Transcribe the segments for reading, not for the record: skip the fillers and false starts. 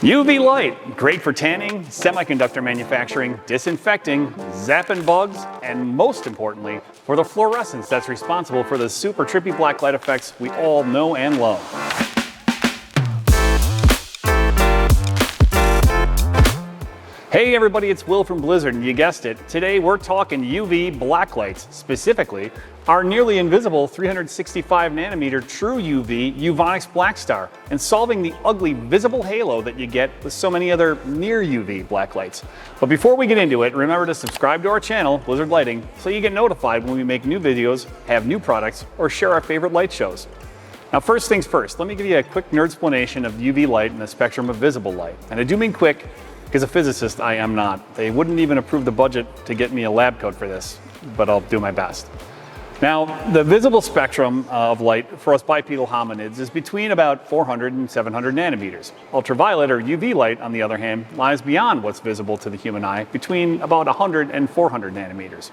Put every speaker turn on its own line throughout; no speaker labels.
UV light, great for tanning, semiconductor manufacturing, disinfecting, zapping bugs, and most importantly, for the fluorescence that's responsible for the super trippy black light effects we all know and love. Hey everybody, it's Will from Blizzard, and you guessed it. Today we're talking UV blacklights, specifically our nearly invisible 365 nanometer true UV UVonix Blackstar, and solving the ugly visible halo that you get with so many other near UV blacklights. But before we get into it, remember to subscribe to our channel, Blizzard Lighting, so you get notified when we make new videos, have new products, or share our favorite light shows. Now first things first, let me give you a quick nerd explanation of UV light and the spectrum of visible light. And I do mean quick, because a physicist I am not. They wouldn't even approve the budget to get me a lab coat for this, but I'll do my best. Now, the visible spectrum of light for us bipedal hominids is between about 400 and 700 nanometers. Ultraviolet, or UV light, on the other hand, lies beyond what's visible to the human eye, between about 100 and 400 nanometers.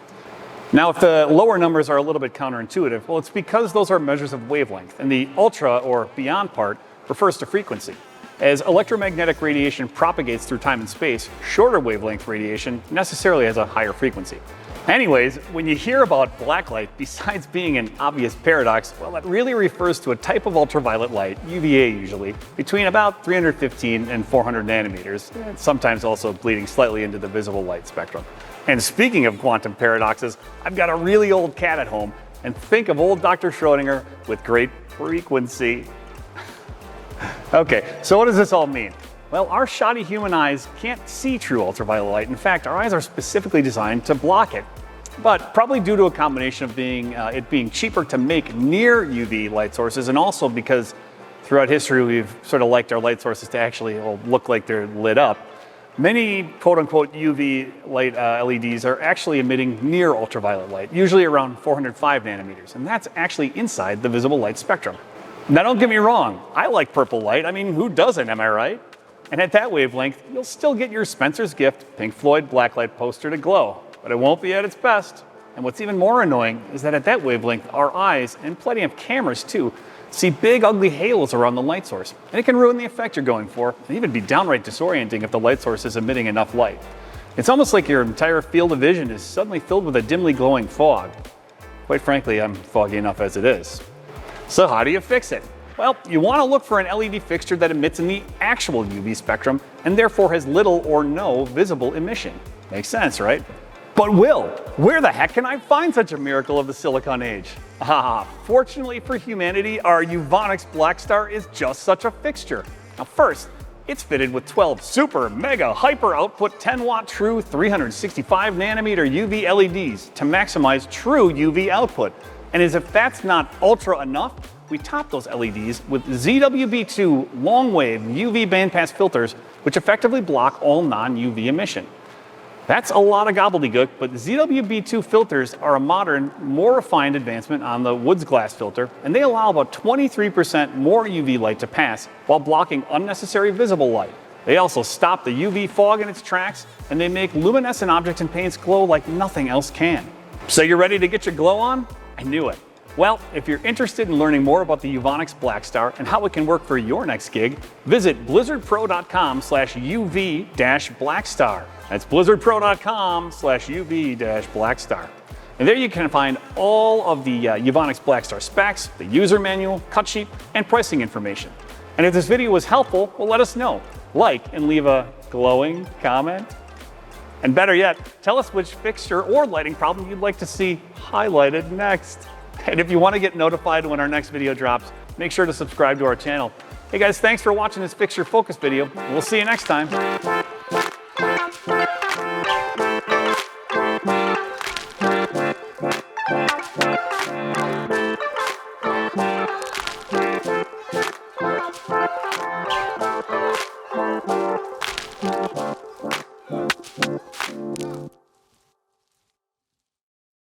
Now, if the lower numbers are a little bit counterintuitive, well, it's because those are measures of wavelength, and the ultra, or beyond part, refers to frequency. As electromagnetic radiation propagates through time and space, shorter wavelength radiation necessarily has a higher frequency. Anyways, when you hear about blacklight, besides being an obvious paradox, well, it really refers to a type of ultraviolet light, UVA usually, between about 315 and 400 nanometers, and sometimes also bleeding slightly into the visible light spectrum. And speaking of quantum paradoxes, I've got a really old cat at home, and think of old Dr. Schrodinger with great frequency. Okay, so what does this all mean? Well, our shoddy human eyes can't see true ultraviolet light. In fact, our eyes are specifically designed to block it. But probably due to a combination of it being cheaper to make near UV light sources, and also because throughout history we've sort of liked our light sources to actually look like they're lit up, many quote-unquote UV light LEDs are actually emitting near ultraviolet light, usually around 405 nanometers, and that's actually inside the visible light spectrum. Now don't get me wrong, I like purple light. I mean, who doesn't, am I right? And at that wavelength, you'll still get your Spencer's Gift Pink Floyd blacklight poster to glow, but it won't be at its best. And what's even more annoying is that at that wavelength, our eyes, and plenty of cameras too, see big ugly halos around the light source. And it can ruin the effect you're going for, and even be downright disorienting if the light source is emitting enough light. It's almost like your entire field of vision is suddenly filled with a dimly glowing fog. Quite frankly, I'm foggy enough as it is. So how do you fix it? Well, you want to look for an LED fixture that emits in the actual UV spectrum and therefore has little or no visible emission. Makes sense, right? But Will, where the heck can I find such a miracle of the silicon age? Fortunately for humanity, our UVonix Blackstar is just such a fixture. Now first, it's fitted with 12 super mega hyper output 10-watt true 365 nanometer UV LEDs to maximize true UV output. And as if that's not ultra enough, we top those LEDs with ZWB2 long-wave UV bandpass filters, which effectively block all non-UV emission. That's a lot of gobbledygook, but ZWB2 filters are a modern, more refined advancement on the Woods glass filter, and they allow about 23% more UV light to pass while blocking unnecessary visible light. They also stop the UV fog in its tracks, and they make luminescent objects and paints glow like nothing else can. So you ready to get your glow on? I knew it. Well, if you're interested in learning more about the UVonix Blackstar and how it can work for your next gig, visit blizzardpro.com/UV-Blackstar. That's blizzardpro.com/UV-Blackstar. And there you can find all of the UVonix Blackstar specs, the user manual, cut sheet, and pricing information. And if this video was helpful, well, let us know. Like and leave a glowing comment. And better yet, tell us which fixture or lighting problem you'd like to see highlighted next. And if you want to get notified when our next video drops, make sure to subscribe to our channel. Hey guys, thanks for watching this fixture focus video. We'll see you next time.